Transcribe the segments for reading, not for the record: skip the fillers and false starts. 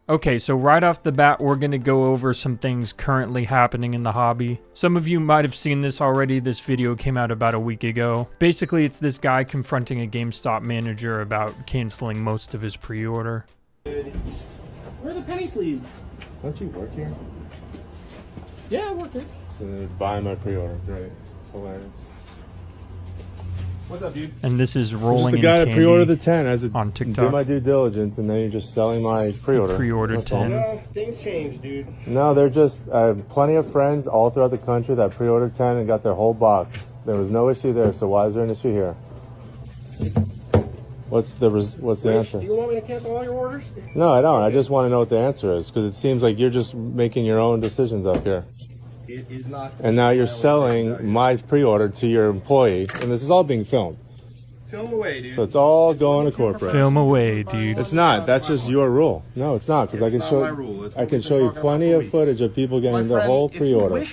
Okay, so right off the bat, we're going to go over some things currently happening in the hobby. Some of you might have seen this already. This video came out about a week ago. Basically, it's this guy confronting a GameStop manager about canceling most of his pre-order. Where are the penny sleeves? Don't you work here? Yeah, I work here. So they're buying my pre-order. Great. It's hilarious. What's up, dude? And this is rolling the guy in that candy pre-ordered the 10 as a on TikTok. did my due diligence, and then you're just selling my pre-order. Pre-ordered 10. No, things change, dude. No, they're just I have plenty of friends all throughout the country that pre-ordered 10 and got their whole box. There was no issue there, so why is there an issue here? What's the answer? Do you want me to cancel all your orders? No, I don't. I just want to know what the answer is, because it seems like you're just making your own decisions up here. It is not. And now you're selling my pre-order to your employee, and this is all being filmed. Film away, dude. So it's all going to corporate. Film away, dude. It's not. That's just your rule. No, it's not, because I can show. my rule. It's I what can we've show been you talking plenty about of for footage of people getting their whole pre-order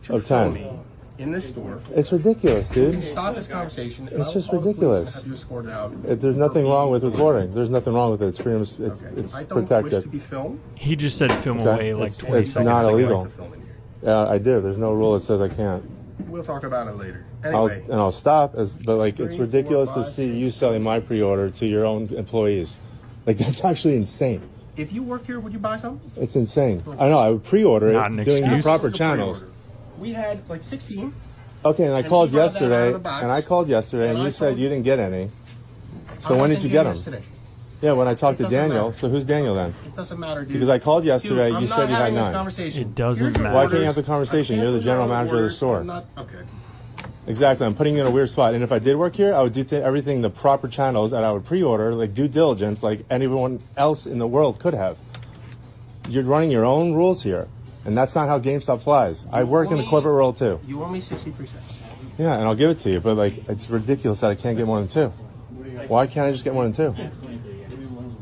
of 10. In this store, It's ridiculous, dude. stop this conversation. It's just ridiculous. Have you escorted out? There's nothing wrong with recording. There's nothing wrong with it. It's freedom. It's I don't wish to protected. be filmed. He just said film Okay. away like It's 20 it's seconds not ago. illegal. To film in here. I do. There's no rule that says I can't. We'll talk about it later. Anyway, I'll stop. But like, it's 3, 4, ridiculous to 5, see 6, you selling my pre-order to your own employees. Like, that's actually insane. if you work here, would you buy some? It's insane. I know. I would pre-order Not it an doing the excuse. proper The channels. pre-order. We had like 16. Okay, and I And called he brought that out of yesterday, the box. and And I you said told- you didn't get any. So I when did wasn't you here get them? yesterday. Yeah, when I talked to It doesn't Daniel. matter. So who's Daniel then? It doesn't matter, dude. Because I called yesterday, Dude, you said you had 9. It doesn't matter. Why can't you have the conversation? You're the general manager of the store. Okay. Exactly. I'm putting you in a weird spot. And if I did work here, I would do everything the proper channels, and I would pre-order, like due diligence, like anyone else in the world could have. You're running your own rules here, and that's not how GameStop flies. I work in the corporate world too. You owe me 63 cents. Yeah, and I'll give it to you, but like, it's ridiculous that I can't get more than 2. Why can't I just get more than 2?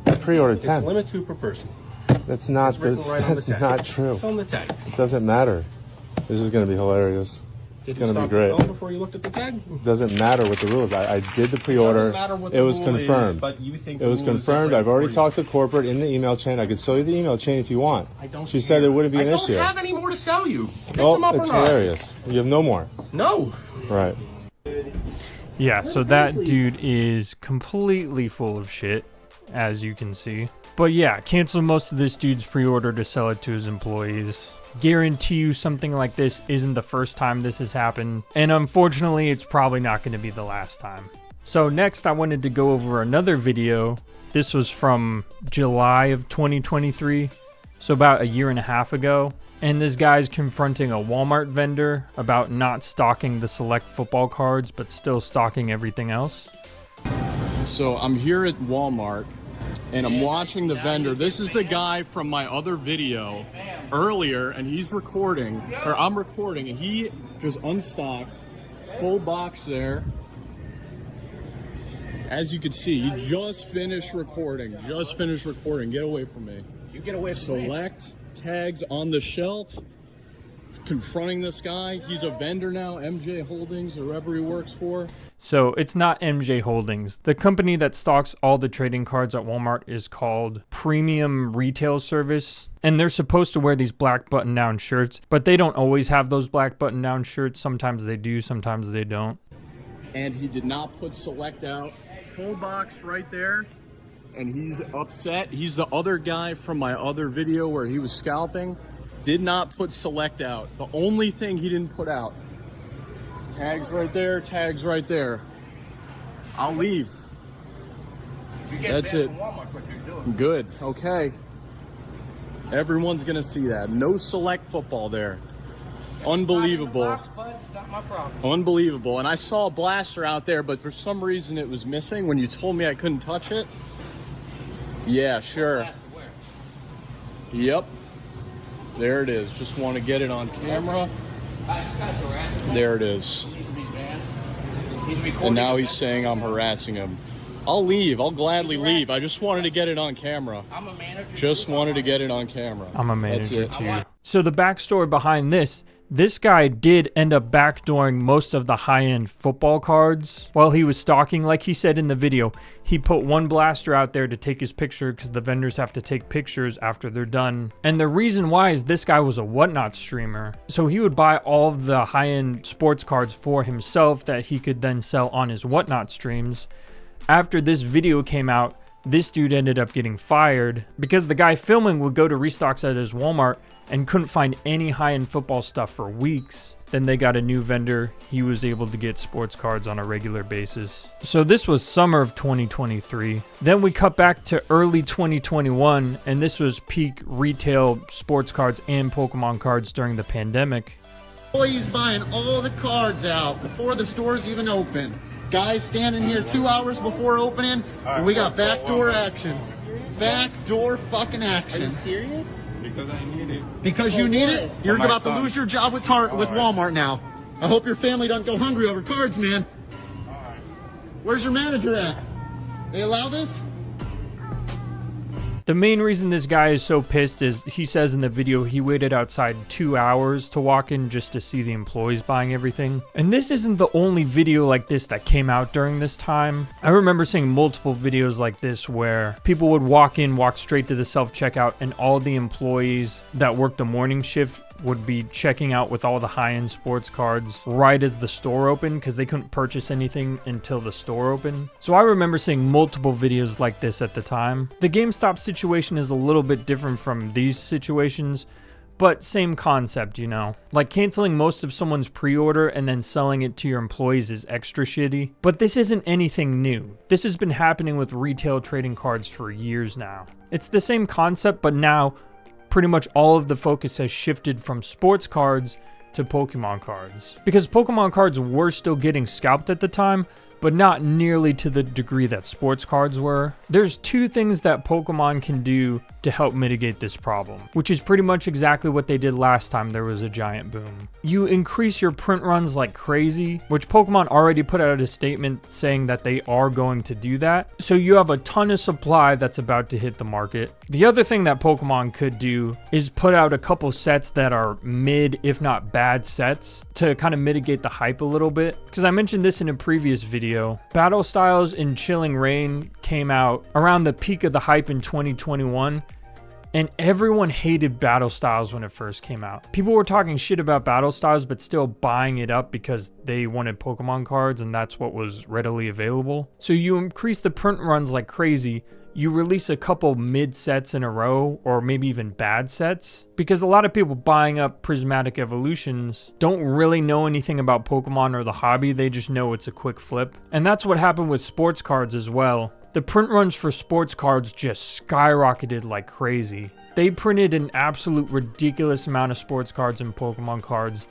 I pre-ordered 10. It's limit 2 per person. That's not. It's written right on the That's tag. not true. Film the tag. It doesn't matter. This is going to be hilarious. It's Did you going to be stop the great. film before you looked at the tag? It doesn't matter what the rules. I did the pre-order. Doesn't matter what It the was rule is, confirmed. but you think It the was rule is confirmed. different I've already for you. talked to corporate in the email chain. I could show you the email chain if you want. I don't She said care. there wouldn't be an I issue. don't have any more to sell you. Pick Oh, them up it's or not. hilarious. You have no more. No. Right. Yeah, so that dude is completely full of shit, as you can see. But yeah, cancel most of this dude's pre-order to sell it to his employees. Guarantee you something like this isn't the first time this has happened, and unfortunately it's probably not going to be the last time. So next I wanted to go over another video. This was from July of 2023, so about a year and a half ago. And this guy's confronting a Walmart vendor about not stocking the select football cards, but still stocking everything else. So I'm here at Walmart and I'm watching the vendor. This is the guy from my other video earlier, and he's recording, or I'm recording, and he just unstocked, full box there. As you can see, he just finished recording, Get away from me. You get away from me. Select tags on the shelf, confronting this guy. He's a vendor now, MJ Holdings or whoever he works for. So it's not MJ Holdings. The company that stocks all the trading cards at Walmart is called Premium Retail Service. And they're supposed to wear these black button-down shirts, but they don't always have those black button-down shirts. Sometimes they do, sometimes they don't. And he did not put select out. Full box right there. And he's upset. He's the other guy from my other video where he was scalping. Did not put select out. The only thing he didn't put out. Tags right there, tags right there. I'll leave. That's it. Good, okay. Everyone's gonna see that. No select football there. Unbelievable. Unbelievable. And I saw a blaster out there, but for some reason it was missing when you told me I couldn't touch it. Yeah, sure. Yep. There it is. Just want to get it on camera. There it is. And now he's saying I'm harassing him. I'll leave. I'll gladly leave. I just wanted to get it on camera. I'm a manager. Just wanted to get it on camera. I'm a That's manager it. too. So the backstory behind this guy did end up backdooring most of the high-end football cards while he was stocking. Like he said in the video, he put one blaster out there to take his picture because the vendors have to take pictures after they're done. And the reason why is this guy was a Whatnot streamer. So he would buy all of the high-end sports cards for himself that he could then sell on his Whatnot streams. After this video came out, this dude ended up getting fired because the guy filming would go to restocks at his Walmart and couldn't find any high-end football stuff for weeks. Then they got a new vendor. He was able to get sports cards on a regular basis. So this was summer of 2023. Then we cut back to early 2021, and this was peak retail sports cards and Pokemon cards during the pandemic. Employees buying all the cards out before the stores even open. Guys standing here 2 hours before opening, and we got backdoor action. Backdoor fucking action. Are you serious? Because I need it. Because you need it? You're my about to son. lose your job with Walmart now. I hope your family doesn't go hungry over cards, man. Where's your manager at? They allow this? The main reason this guy is so pissed is he says in the video he waited outside 2 hours to walk in just to see the employees buying everything. And this isn't the only video like this that came out during this time. I remember seeing multiple videos like this where people would walk straight to the self-checkout, and all the employees that worked the morning shift would be checking out with all the high-end sports cards right as the store opened because they couldn't purchase anything until the store opened. So I remember seeing multiple videos like this at the time. The GameStop situation is a little bit different from these situations, but same concept, you know. Like canceling most of someone's pre-order and then selling it to your employees is extra shitty. But this isn't anything new. This has been happening with retail trading cards for years now. It's the same concept, but now pretty much all of the focus has shifted from sports cards to Pokemon cards. Because Pokemon cards were still getting scalped at the time, but not nearly to the degree that sports cards were. There's two things that Pokemon can do to help mitigate this problem, which is pretty much exactly what they did last time there was a giant boom. You increase your print runs like crazy, which Pokemon already put out a statement saying that they are going to do that. So you have a ton of supply that's about to hit the market. The other thing that Pokemon could do is put out a couple sets that are mid, if not bad sets, to kind of mitigate the hype a little bit. Because I mentioned this in a previous video. Battle Styles and Chilling Reign came out around the peak of the hype in 2021. And everyone hated Battle Styles when it first came out. People were talking shit about Battle Styles, but still buying it up because they wanted Pokemon cards and that's what was readily available. So you increase the print runs like crazy. You release a couple mid sets in a row, or maybe even bad sets, because a lot of people buying up Prismatic Evolutions don't really know anything about Pokemon or the hobby. They just know it's a quick flip. And that's what happened with sports cards as well. The print runs for sports cards just skyrocketed like crazy. They printed an absolute ridiculous amount of sports cards and Pokemon cards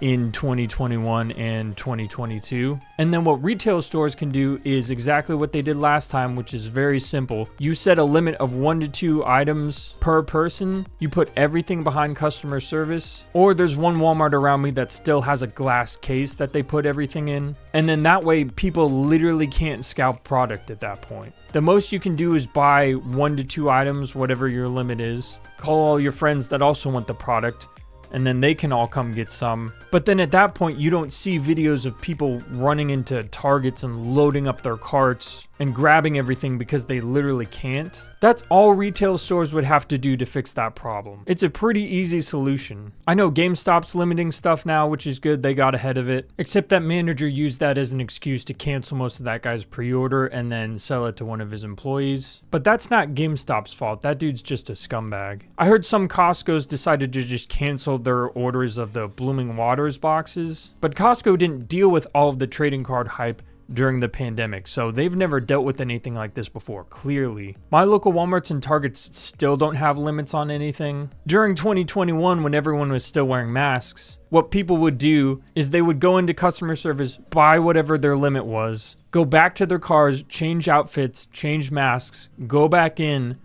in 2021 and 2022. And then what retail stores can do is exactly what they did last time, which is very simple. You set a limit of 1 to 2 items per person. You put everything behind customer service. Or there's one Walmart around me that still has a glass case that they put everything in. And then that way people literally can't scalp product at that point. The most you can do is buy 1 to 2 items, whatever your limit is. Call all your friends that also want the product, and then they can all come get some. But then at that point, you don't see videos of people running into Targets and loading up their carts and grabbing everything because they literally can't. That's all retail stores would have to do to fix that problem. It's a pretty easy solution. I know GameStop's limiting stuff now, which is good. They got ahead of it. Except that manager used that as an excuse to cancel most of that guy's pre-order and then sell it to one of his employees. But that's not GameStop's fault. That dude's just a scumbag. I heard some Costco's decided to just cancel their orders of the Blooming Waters boxes. But Costco didn't deal with all of the trading card hype during the pandemic, so they've never dealt with anything like this before, clearly. My local Walmarts and Targets still don't have limits on anything. During 2021, when everyone was still wearing masks, what people would do is they would go into customer service, buy whatever their limit was, go back to their cars, change outfits, change masks, go back in,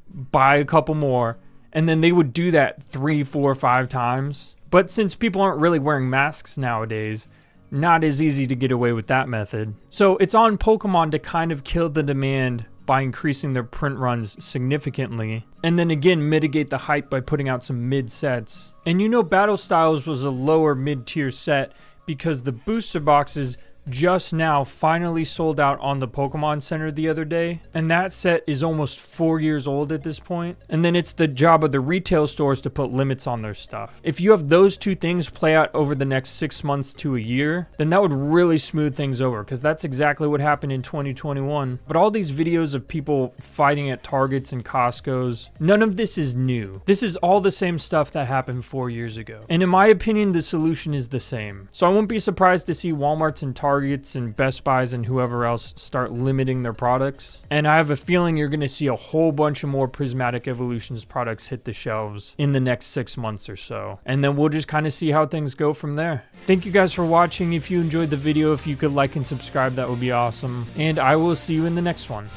buy a couple more, and then they would do that 3, 4, 5 times. But since people aren't really wearing masks nowadays, Not as easy to get away with that method. So it's on Pokemon to kind of kill the demand by increasing their print runs significantly, and then again mitigate the hype by putting out some mid sets. And you know Battle Styles was a lower mid-tier set because the booster boxes just now finally sold out on the Pokemon Center the other day, and that set is almost 4 years old at this point. And then it's the job of the retail stores to put limits on their stuff. If you have those two things play out over the next 6 months to a year, then that would really smooth things over, because that's exactly what happened in 2021. But all these videos of people fighting at Targets and Costco's, none of this is new. This is all the same stuff that happened 4 years ago. And in my opinion, the solution is the same. So I won't be surprised to see Walmarts and Targets and Best Buys and whoever else start limiting their products. And I have a feeling you're going to see a whole bunch of more Prismatic Evolutions products hit the shelves in the next 6 months or so. And then we'll just kind of see how things go from there. Thank you guys for watching. If you enjoyed the video, if you could like and subscribe, that would be awesome. And I will see you in the next one.